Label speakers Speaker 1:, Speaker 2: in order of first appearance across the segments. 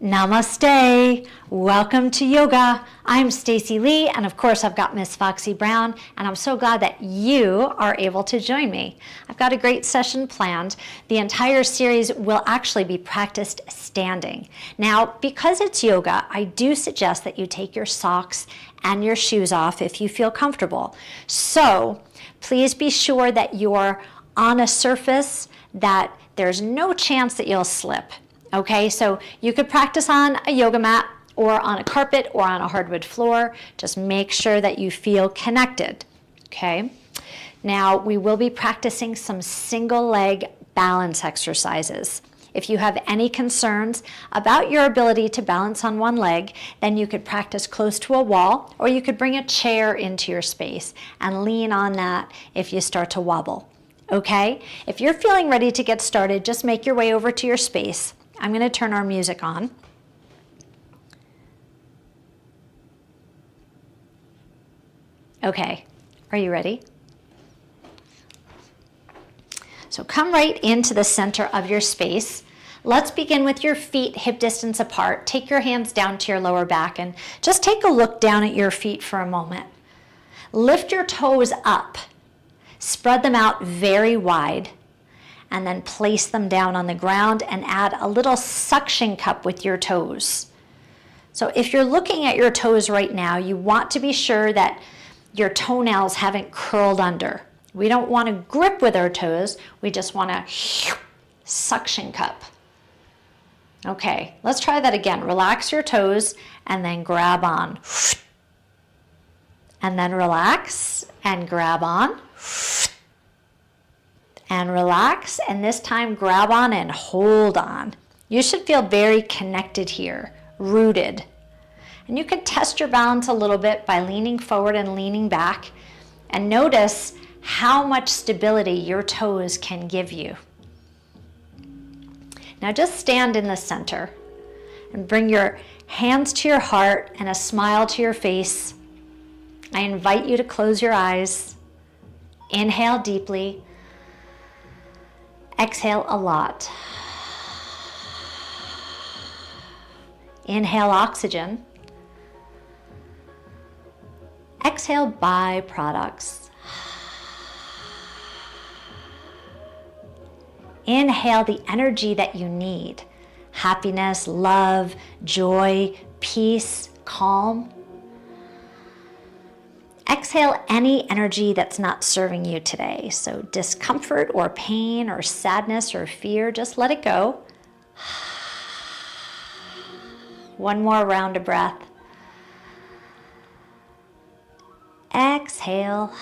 Speaker 1: Namaste. Welcome to yoga. I'm Stacey Lei, and of course I've got Miss Foxy Brown, and I'm so glad that you are able to join me. I've got a great session planned. The entire series will actually be practiced standing. Now, because it's yoga, I do suggest that you take your socks and your shoes off if you feel comfortable. So please be sure that you're on a surface that there's no chance that you'll slip. Okay, so you could practice on a yoga mat or on a carpet or on a hardwood floor. Just make sure that you feel connected, okay? Now, we will be practicing some single leg balance exercises. If you have any concerns about your ability to balance on one leg, then you could practice close to a wall, or you could bring a chair into your space and lean on that if you start to wobble, okay? If you're feeling ready to get started, just make your way over to your space. I'm going to turn our music on. Okay, are you ready? So come right into the center of your space. Let's begin with your feet hip distance apart. Take your hands down to your lower back and just take a look down at your feet for a moment. Lift your toes up. Spread them out very wide. And then place them down on the ground and add a little suction cup with your toes. So if you're looking at your toes right now, you want to be sure that your toenails haven't curled under. We don't want to grip with our toes, we just want to suction cup. Okay, let's try that again. Relax your toes and then grab on. And then relax and grab on. And relax, and this time grab on and hold on. You should feel very connected here, rooted. And you can test your balance a little bit by leaning forward and leaning back, and notice how much stability your toes can give you. Now just stand in the center and bring your hands to your heart and a smile to your face. I invite you to close your eyes. Inhale deeply. Exhale a lot. Inhale oxygen. Exhale byproducts. Inhale the energy that you need. Happiness, love, joy, peace, calm. Exhale any energy that's not serving you today. So discomfort or pain or sadness or fear, just let it go. One more round of breath. Exhale.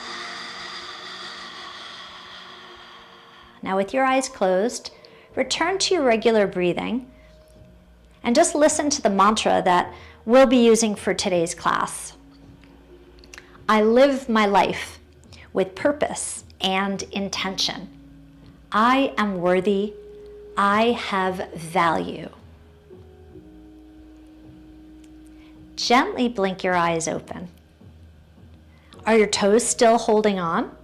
Speaker 1: Now with your eyes closed, return to your regular breathing and just listen to the mantra that we'll be using for today's class. I live my life with purpose and intention. I am worthy. I have value. Gently blink your eyes open. Are your toes still holding on?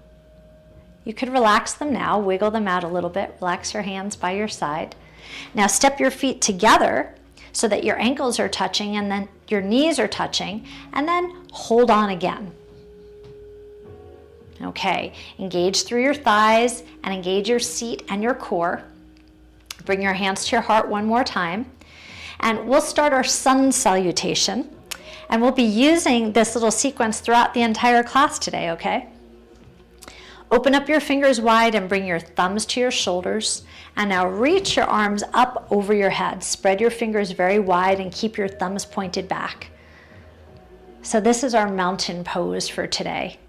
Speaker 1: You could relax them now, wiggle them out a little bit, relax your hands by your side. Now step your feet together so that your ankles are touching and then your knees are touching, and then hold on again. Okay, engage through your thighs and engage your seat and your core. Bring your hands to your heart one more time. And we'll start our sun salutation. And we'll be using this little sequence throughout the entire class today, okay? Open up your fingers wide and bring your thumbs to your shoulders. And now reach your arms up over your head. Spread your fingers very wide and keep your thumbs pointed back. So this is our mountain pose for today.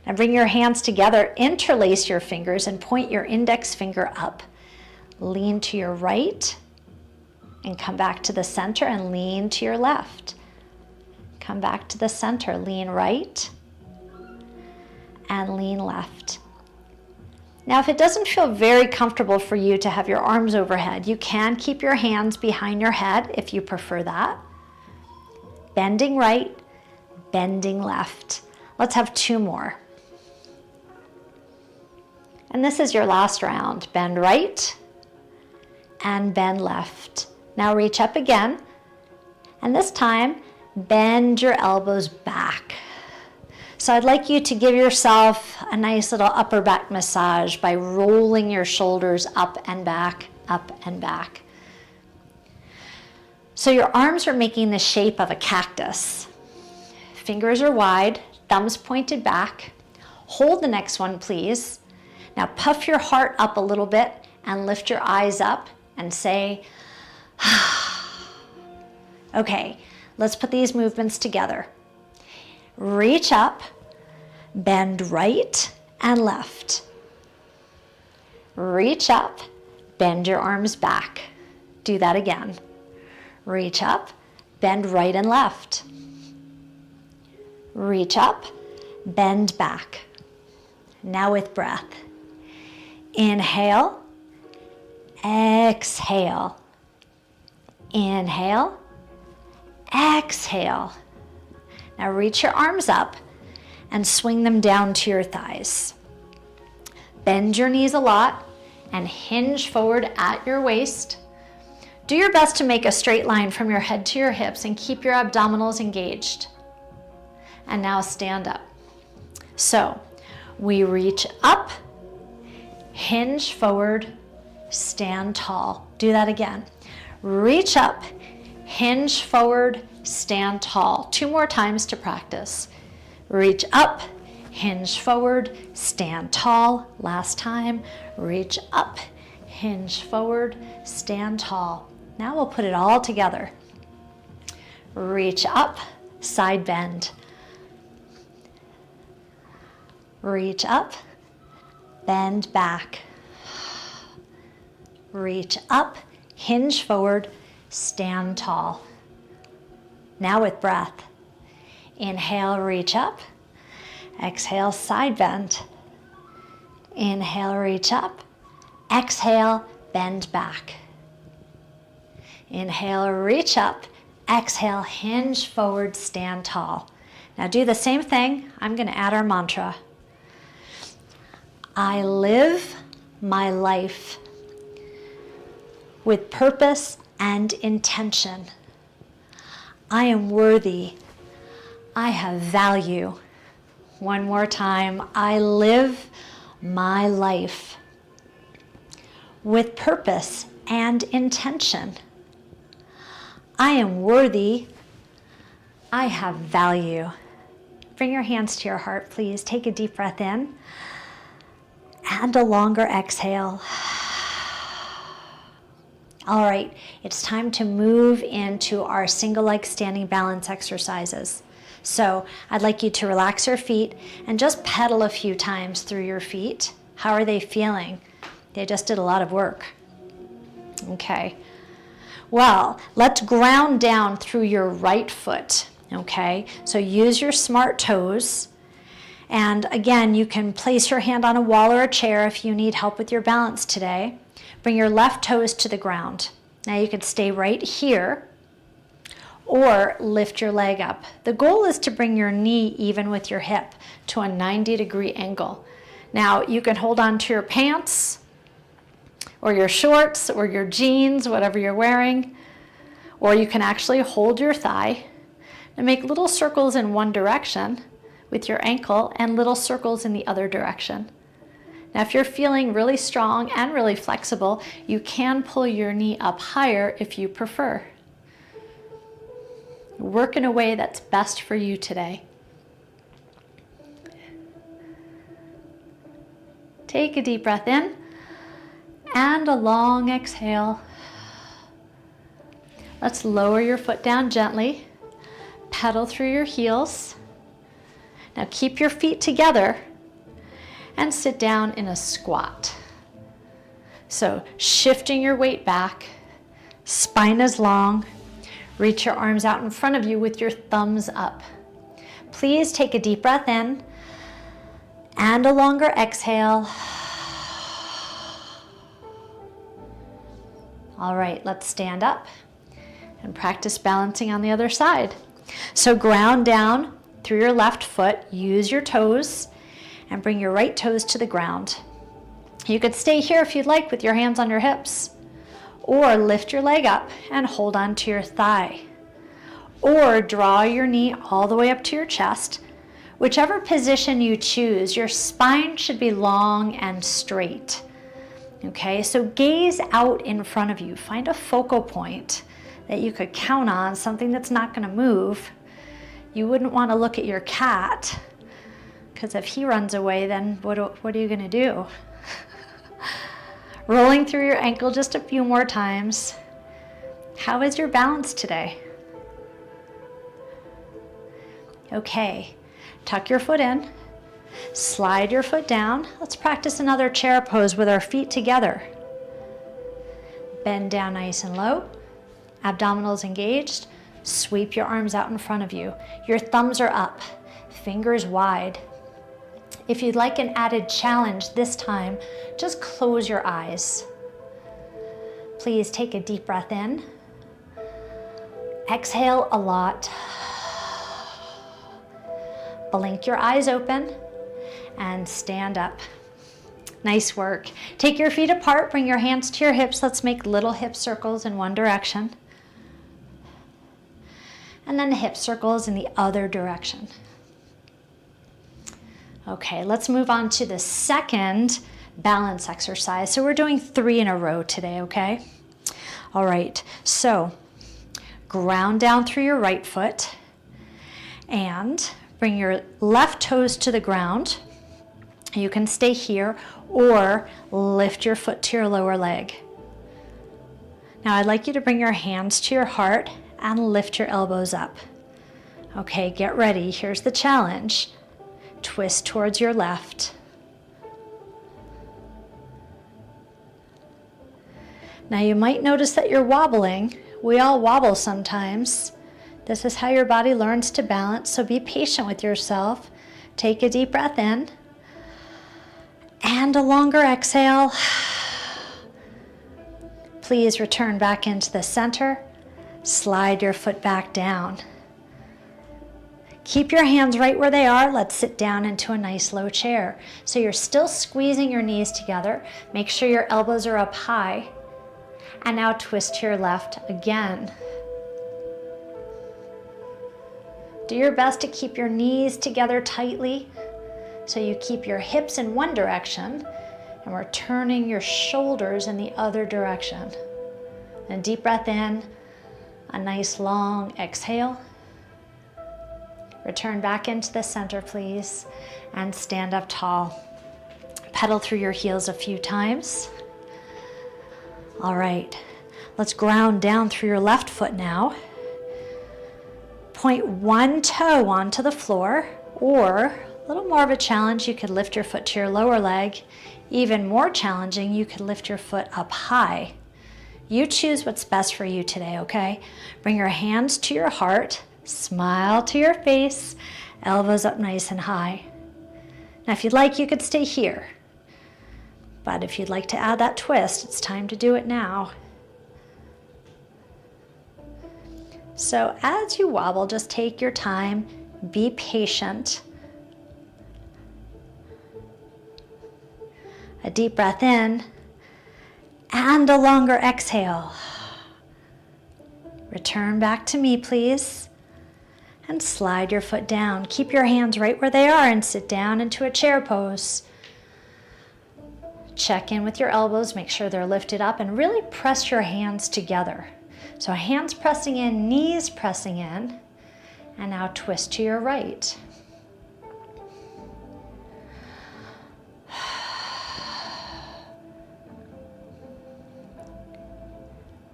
Speaker 1: Now bring your hands together, interlace your fingers and point your index finger up. Lean to your right and come back to the center and lean to your left. Come back to the center, lean right and lean left. Now if it doesn't feel very comfortable for you to have your arms overhead, you can keep your hands behind your head if you prefer that. Bending right, bending left. Let's have two more. And this is your last round. Bend right and bend left. Now reach up again, and this time bend your elbows back. So I'd like you to give yourself a nice little upper back massage by rolling your shoulders up and back, up and back. So your arms are making the shape of a cactus. Fingers are wide, thumbs pointed back. Hold the next one, please. Now puff your heart up a little bit and lift your eyes up and say, okay, let's put these movements together. Reach up, bend right and left. Reach up, bend your arms back. Do that again. Reach up, bend right and left. Reach up, bend back. Now with breath. Inhale, exhale. Inhale, exhale. Now reach your arms up and swing them down to your thighs. Bend your knees a lot and hinge forward at your waist. Do your best to make a straight line from your head to your hips and keep your abdominals engaged. And now stand up. So we reach up, hinge forward, stand tall. Do that again. Reach up, hinge forward, stand tall. 2 more times to practice. Reach up, hinge forward, stand tall. Last time. Reach up, hinge forward, stand tall. Now we'll put it all together. Reach up, side bend. Reach up, bend back. Reach up, hinge forward, stand tall. Now with breath. Inhale, reach up. Exhale, side bend. Inhale, reach up. Exhale, bend back. Inhale, reach up. Exhale, hinge forward, stand tall. Now do the same thing. I'm going to add our mantra. I live my life with purpose and intention. I am worthy. I have value. One more time. I live my life with purpose and intention. I am worthy. I have value. Bring your hands to your heart, please. Take a deep breath in and a longer exhale. All right, it's time to move into our single leg standing balance exercises. So I'd like you to relax your feet and just pedal a few times through your feet. How are they feeling? They just did a lot of work. Okay. Well, let's ground down through your right foot. Okay, so use your smart toes. And again, you can place your hand on a wall or a chair if you need help with your balance today. Bring your left toes to the ground. Now you can stay right here or lift your leg up. The goal is to bring your knee even with your hip to a 90-degree angle. Now you can hold on to your pants or your shorts or your jeans, whatever you're wearing, or you can actually hold your thigh and make little circles in one direction with your ankle and little circles in the other direction. Now, if you're feeling really strong and really flexible, you can pull your knee up higher if you prefer. Work in a way that's best for you today. Take a deep breath in and a long exhale. Let's lower your foot down gently. Pedal through your heels. Now keep your feet together and sit down in a squat. So shifting your weight back, spine is long, reach your arms out in front of you with your thumbs up. Please take a deep breath in and a longer exhale. All right, let's stand up and practice balancing on the other side. So ground down through your left foot, use your toes, and bring your right toes to the ground. You could stay here if you'd like with your hands on your hips, Or lift your leg up and hold on to your thigh. Or draw your knee all the way up to your chest. Whichever position you choose, your spine should be long and straight. Okay, so gaze out in front of you. Find a focal point that you could count on, something that's not going to move. You wouldn't want to look at your cat, because if he runs away, then what are you going to do? Rolling through your ankle just a few more times. How is your balance today? Okay, tuck your foot in, slide your foot down. Let's practice another chair pose with our feet together. Bend down nice and low, abdominals engaged. Sweep your arms out in front of you. Your thumbs are up, fingers wide. If you'd like an added challenge this time, just close your eyes. Please take a deep breath in. Exhale a lot. Blink your eyes open and stand up. Nice work. Take your feet apart, bring your hands to your hips. Let's make little hip circles in one direction. And then hip circles in the other direction. Okay, let's move on to the second balance exercise. So we're doing 3 in a row today, okay? All right, so ground down through your right foot and bring your left toes to the ground. You can stay here or lift your foot to your lower leg. Now I'd like you to bring your hands to your heart and lift your elbows up. Okay, get ready. Here's the challenge. Twist towards your left. Now you might notice that you're wobbling. We all wobble sometimes. This is how your body learns to balance, so be patient with yourself. Take a deep breath in and a longer exhale. Please return back into the center. Slide your foot back down. Keep your hands right where they are. Let's sit down into a nice low chair. So you're still squeezing your knees together. Make sure your elbows are up high. And now twist to your left again. Do your best to keep your knees together tightly so you keep your hips in one direction and we're turning your shoulders in the other direction. And deep breath in, a nice long exhale. Return back into the center, please, and stand up tall. Pedal through your heels a few times. All right, let's ground down through your left foot now. Point one toe onto the floor, or a little more of a challenge, you could lift your foot to your lower leg. Even more challenging, you could lift your foot up high. You choose what's best for you today, okay? Bring your hands to your heart. Smile to your face, elbows up nice and high. Now if you'd like, you could stay here. But if you'd like to add that twist, it's time to do it now. So as you wobble, just take your time, be patient. A deep breath in and a longer exhale. Return back to me, please. And slide your foot down. Keep your hands right where they are and sit down into a chair pose. Check in with your elbows, make sure they're lifted up, and really press your hands together. So hands pressing in, knees pressing in, and now twist to your right.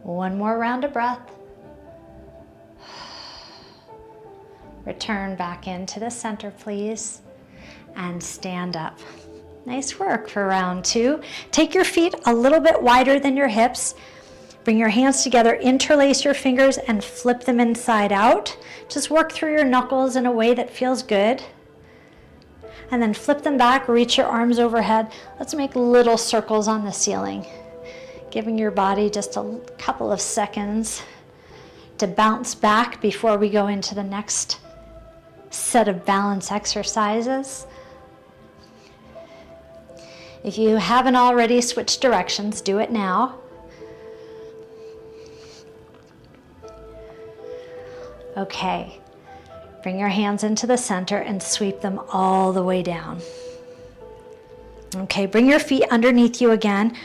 Speaker 1: One more round of breath. Return back into the center, please, and stand up. Nice work for round 2. Take your feet a little bit wider than your hips. Bring your hands together, interlace your fingers, and flip them inside out. Just work through your knuckles in a way that feels good. And then flip them back, reach your arms overhead. Let's make little circles on the ceiling, giving your body just a couple of seconds to bounce back before we go into the next set of balance exercises. If you haven't already switched directions, do it now. Okay, bring your hands into the center and sweep them all the way down. Okay, bring your feet underneath you again.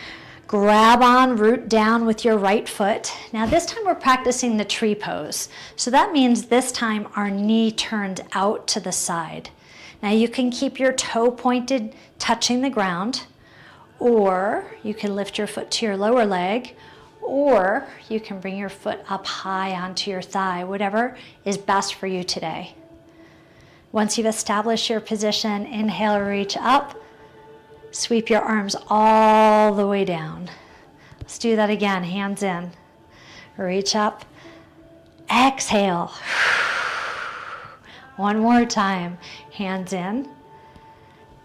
Speaker 1: Grab on, root down with your right foot. Now this time we're practicing the tree pose. So that means this time our knee turns out to the side. Now you can keep your toe pointed, touching the ground, or you can lift your foot to your lower leg, or you can bring your foot up high onto your thigh, whatever is best for you today. Once you've established your position, inhale, reach up. Sweep your arms all the way down. Let's do that again, hands in. Reach up, exhale. One more time, hands in.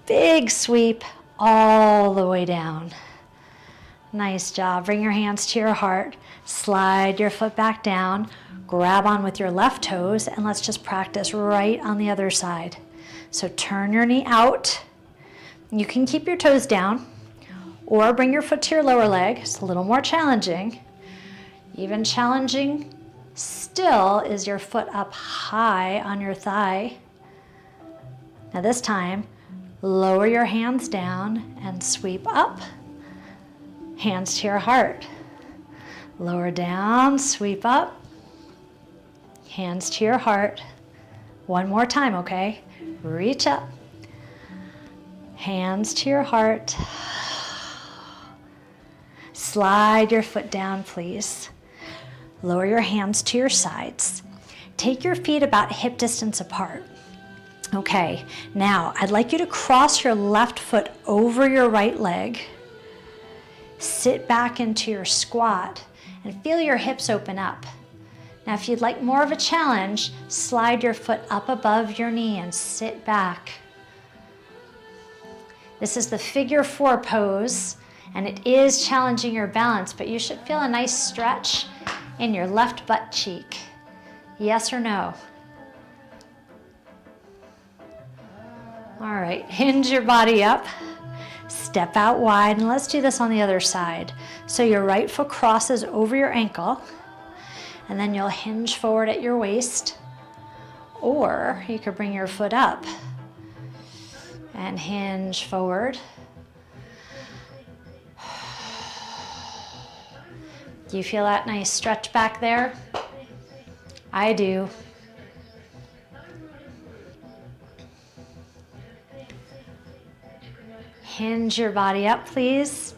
Speaker 1: Big sweep all the way down. Nice job. Bring your hands to your heart. Slide your foot back down. Grab on with your left toes, and let's just practice right on the other side. So turn your knee out. You can keep your toes down or bring your foot to your lower leg. It's a little more challenging. Even challenging still is your foot up high on your thigh. Now this time, lower your hands down and sweep up. Hands to your heart. Lower down, sweep up. Hands to your heart. One more time, okay? Reach up. Hands to your heart. Slide your foot down, please. Lower your hands to your sides. Take your feet about hip distance apart. Okay, now I'd like you to cross your left foot over your right leg. Sit back into your squat and feel your hips open up. Now, if you'd like more of a challenge, slide your foot up above your knee and sit back. This is the figure 4 pose, and it is challenging your balance, but you should feel a nice stretch in your left butt cheek. Yes or no? All right, hinge your body up, step out wide, and let's do this on the other side. So your right foot crosses over your ankle, and then you'll hinge forward at your waist, or you could bring your foot up and hinge forward. Do you feel that nice stretch back there? I do. Hinge your body up, please,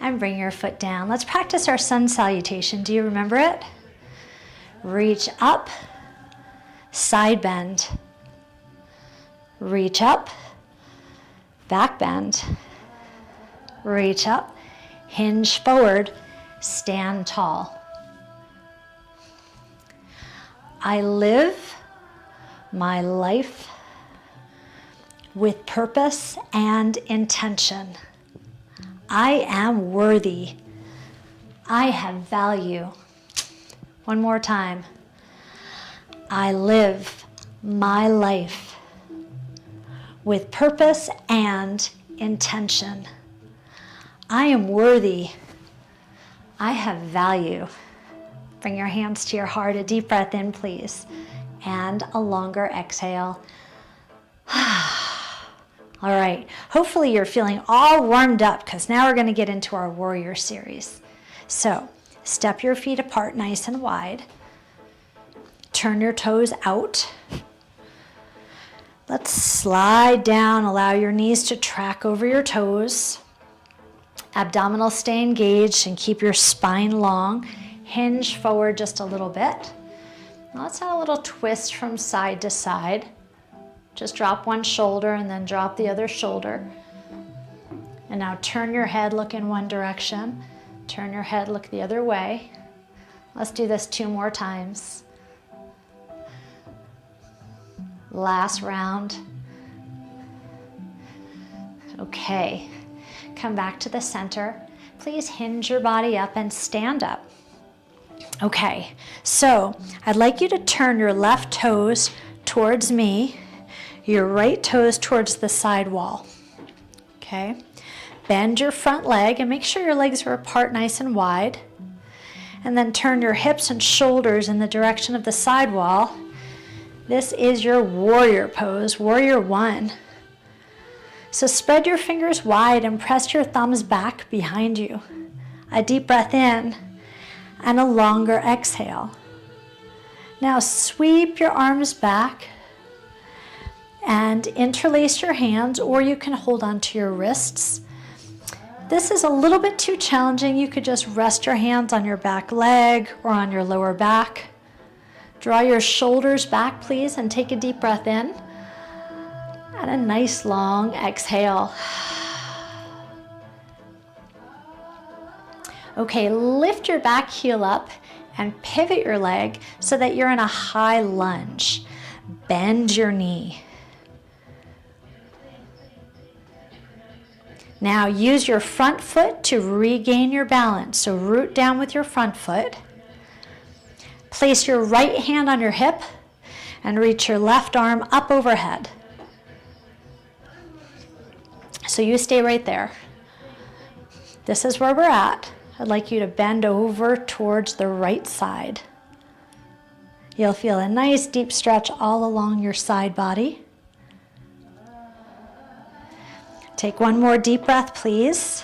Speaker 1: and bring your foot down. Let's practice our sun salutation. Do you remember it? Reach up, side bend. Reach up, back bend. Reach up, hinge forward, stand tall. I live my life with purpose and intention. I am worthy. I have value. One more time. I live my life with purpose and intention. I am worthy. I have value. Bring your hands to your heart. A deep breath in, please. And a longer exhale. All right. Hopefully you're feeling all warmed up, because now we're going to get into our warrior series. So step your feet apart nice and wide. Turn your toes out. Let's slide down. Allow your knees to track over your toes. Abdominals stay engaged and keep your spine long. Hinge forward just a little bit. Now let's have a little twist from side to side. Just drop one shoulder and then drop the other shoulder. And now turn your head, look in one direction. Turn your head, look the other way. Let's do this 2 more times. Last round. Okay, come back to the center. Please hinge your body up and stand up. Okay, so I'd like you to turn your left toes towards me, your right toes towards the side wall. Okay, bend your front leg and make sure your legs are apart nice and wide. And then turn your hips and shoulders in the direction of the side wall. This is your warrior pose, warrior one. So spread your fingers wide and press your thumbs back behind you. A deep breath in and a longer exhale. Now sweep your arms back and interlace your hands, or you can hold onto your wrists. This is a little bit too challenging. You could just rest your hands on your back leg or on your lower back. Draw your shoulders back, please, and take a deep breath in. And a nice long exhale. Okay, lift your back heel up and pivot your leg so that you're in a high lunge. Bend your knee. Now use your front foot to regain your balance. So root down with your front foot. Place your right hand on your hip and reach your left arm up overhead. So you stay right there. This is where we're at. I'd like you to bend over towards the right side. You'll feel a nice deep stretch all along your side body. Take one more deep breath, please.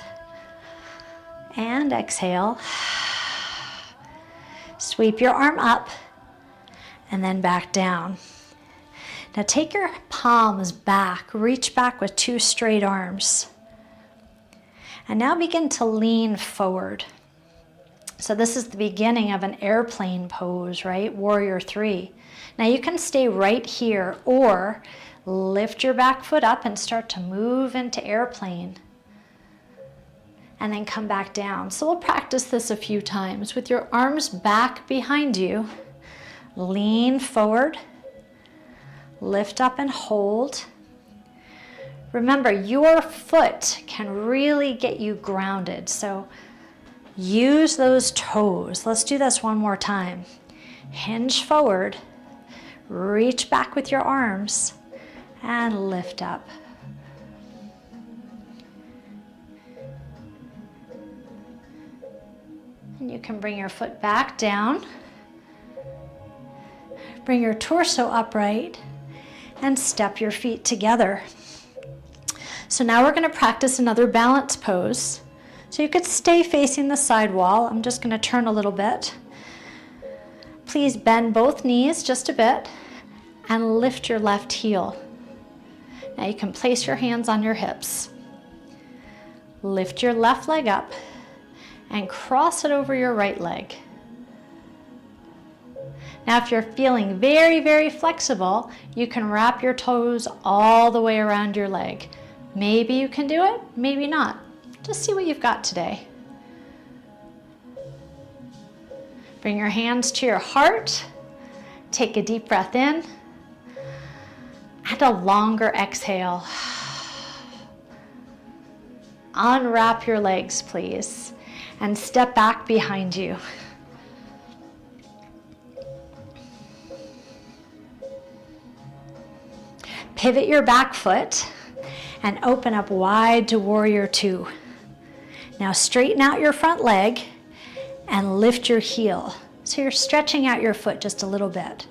Speaker 1: And exhale. Sweep your arm up and then back down. Now take your palms back, reach back with two straight arms. And now begin to lean forward. So this is the beginning of an airplane pose, right? Warrior three. Now you can stay right here or lift your back foot up and start to move into airplane. And then come back down. So we'll practice this a few times with your arms back behind you. Lean forward. Lift up and hold. Remember, your foot can really get you grounded. So use those toes. Let's do this one more time. Hinge forward. Reach back with your arms and lift up. And you can bring your foot back down. Bring your torso upright and step your feet together. So now we're going to practice another balance pose. So you could stay facing the side wall. I'm just going to turn a little bit. Please bend both knees just a bit and lift your left heel. Now you can place your hands on your hips. Lift your left leg up and cross it over your right leg. Now if you're feeling very, very flexible, you can wrap your toes all the way around your leg. Maybe you can do it, maybe not. Just see what you've got today. Bring your hands to your heart. Take a deep breath in and a longer exhale. Unwrap your legs, please, and step back behind you. Pivot your back foot and open up wide to warrior two. Now straighten out your front leg and lift your heel. So you're stretching out your foot just a little bit.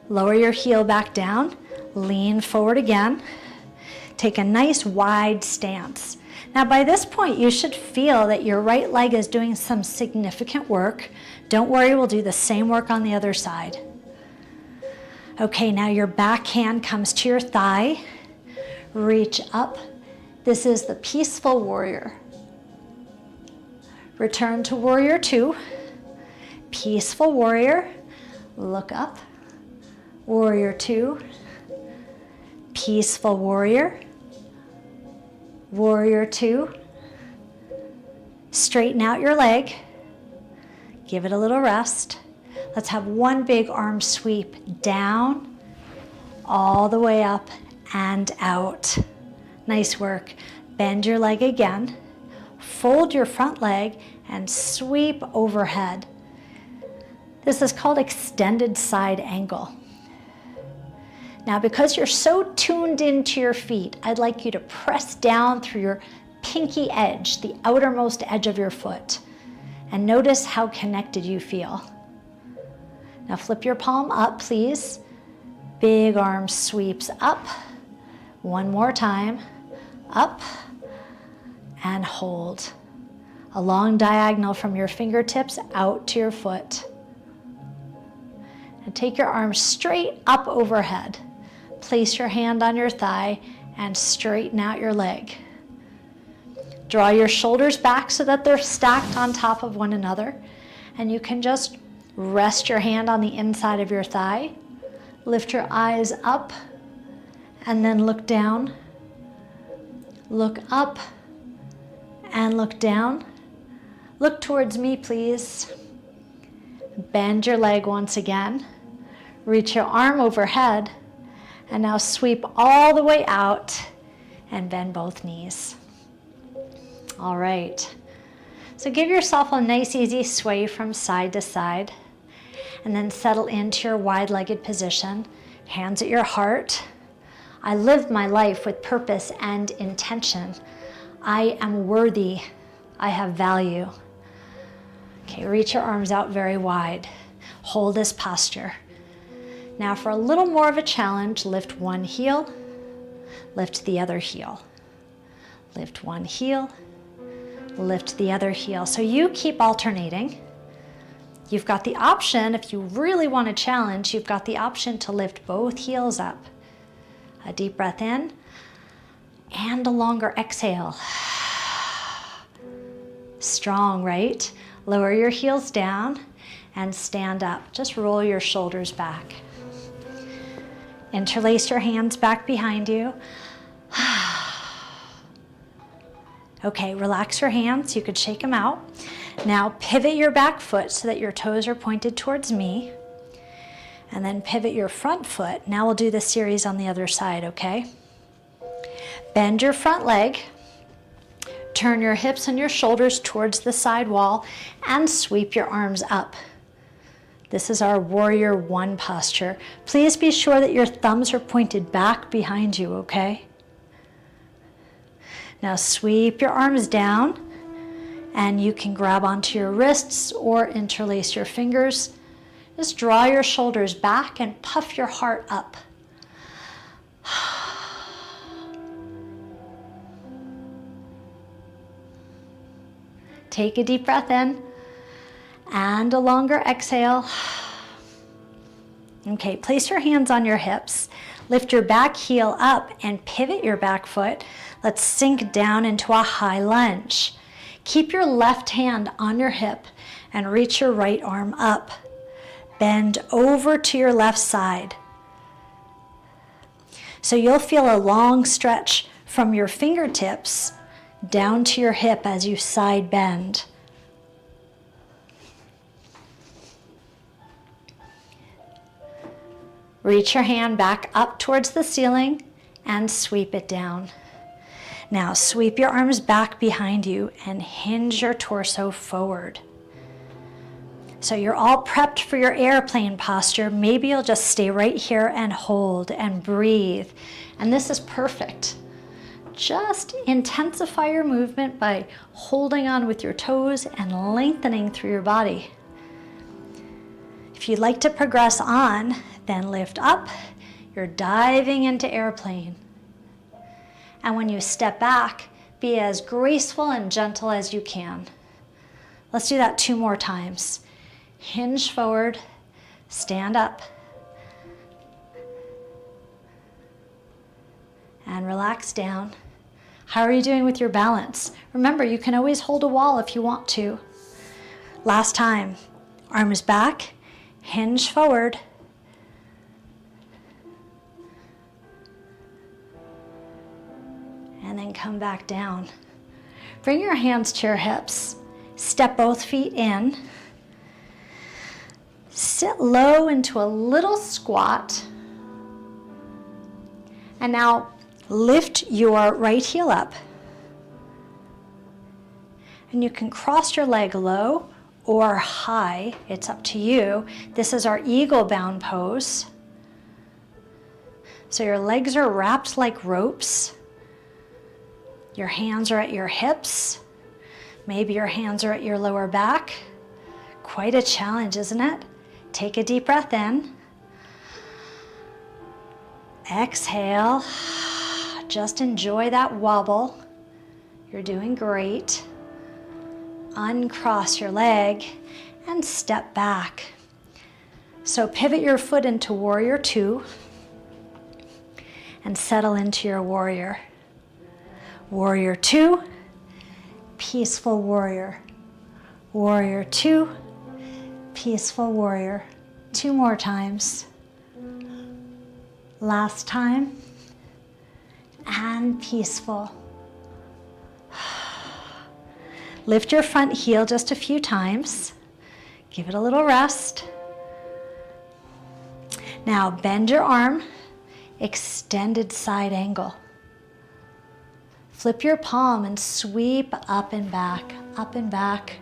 Speaker 1: Lower your heel back down, lean forward again. Take a nice wide stance. Now by this point you should feel that your right leg is doing some significant work. Don't worry, we'll do the same work on the other side. Okay, now your back hand comes to your thigh. Reach up. This is the peaceful warrior. Return to warrior two. Peaceful warrior. Look up. Warrior two. Peaceful warrior. Warrior two. Straighten out your leg. Give it a little rest. Let's have one big arm sweep down, all the way up and out. Nice work. Bend your leg again. Fold your front leg and sweep overhead. This is called extended side angle. Now, because you're so tuned into your feet, I'd like you to press down through your pinky edge, the outermost edge of your foot, and notice how connected you feel. Now flip your palm up, please. Big arm sweeps up. One more time. Up and hold. A long diagonal from your fingertips out to your foot. And take your arms straight up overhead. Place your hand on your thigh and straighten out your leg. Draw your shoulders back so that they're stacked on top of one another. And you can just rest your hand on the inside of your thigh. Lift your eyes up and then look down. Look up and look down. Look towards me, please. Bend your leg once again. Reach your arm overhead. And now sweep all the way out and bend both knees. All right. So give yourself a nice, easy sway from side to side. And then settle into your wide-legged position. Hands at your heart. I live my life with purpose and intention. I am worthy. I have value. Okay, reach your arms out very wide. Hold this posture. Now for a little more of a challenge, lift one heel, lift the other heel. Lift one heel, lift the other heel. So you keep alternating. You've got the option, if you really want to challenge, you've got the option to lift both heels up. A deep breath in and a longer exhale. Strong, right? Lower your heels down and stand up. Just roll your shoulders back. Interlace your hands back behind you. Okay, relax your hands. You could shake them out. Now pivot your back foot so that your toes are pointed towards me. And then pivot your front foot. Now we'll do this series on the other side, okay? Bend your front leg. Turn your hips and your shoulders towards the side wall and sweep your arms up. This is our warrior one posture. Please be sure that your thumbs are pointed back behind you, okay? Now sweep your arms down and you can grab onto your wrists or interlace your fingers. Just draw your shoulders back and puff your heart up. Take a deep breath in and a longer exhale. Okay, place your hands on your hips. Lift your back heel up and pivot your back foot. Let's sink down into a high lunge. Keep your left hand on your hip and reach your right arm up. Bend over to your left side. So you'll feel a long stretch from your fingertips down to your hip as you side bend. Reach your hand back up towards the ceiling and sweep it down. Now sweep your arms back behind you and hinge your torso forward. So you're all prepped for your airplane posture. Maybe you'll just stay right here and hold and breathe. And this is perfect. Just intensify your movement by holding on with your toes and lengthening through your body. If you'd like to progress on, then lift up. You're diving into airplane. And when you step back, be as graceful and gentle as you can. Let's do that 2 more times. Hinge forward, stand up, and relax down. How are you doing with your balance? Remember, you can always hold a wall if you want to. Last time, arms back, hinge forward, and then come back down. Bring your hands to your hips. Step both feet in. Sit low into a little squat. And now lift your right heel up. And you can cross your leg low or high. It's up to you. This is our eagle bound pose. So your legs are wrapped like ropes. Your hands are at your hips. Maybe your hands are at your lower back. Quite a challenge, isn't it? Take a deep breath in. Exhale. Just enjoy that wobble. You're doing great. Uncross your leg and step back. So pivot your foot into warrior two and settle into your warrior. Warrior two, peaceful warrior. Warrior two, peaceful warrior. 2 more times. Last time. And peaceful. Lift your front heel just a few times. Give it a little rest. Now bend your arm, extended side angle. Flip your palm and sweep up and back, up and back.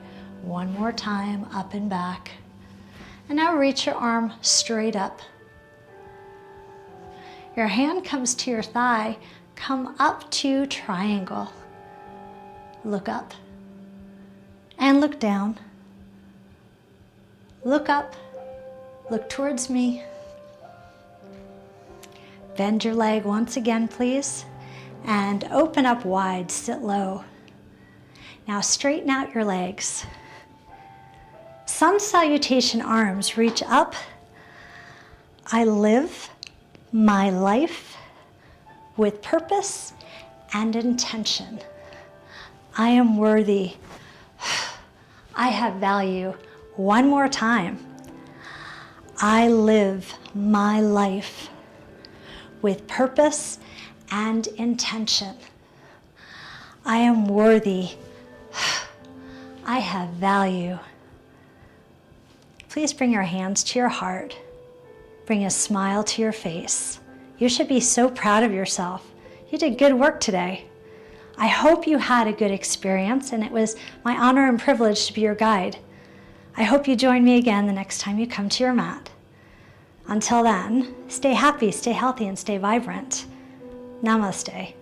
Speaker 1: 1 more time, up and back. And now reach your arm straight up. Your hand comes to your thigh, come up to triangle. Look up and look down. Look up, look towards me. Bend your leg once again, please, and open up wide, sit low. Now straighten out your legs. Sun salutation arms reach up. I live my life with purpose and intention. I am worthy. I have value. 1 more time. I live my life with purpose and intention. I am worthy. I have value. Please bring your hands to your heart. Bring a smile to your face. You should be so proud of yourself. You did good work today. I hope you had a good experience, and it was my honor and privilege to be your guide. I hope you join me again the next time you come to your mat. Until then, stay happy, stay healthy, and stay vibrant. Namaste.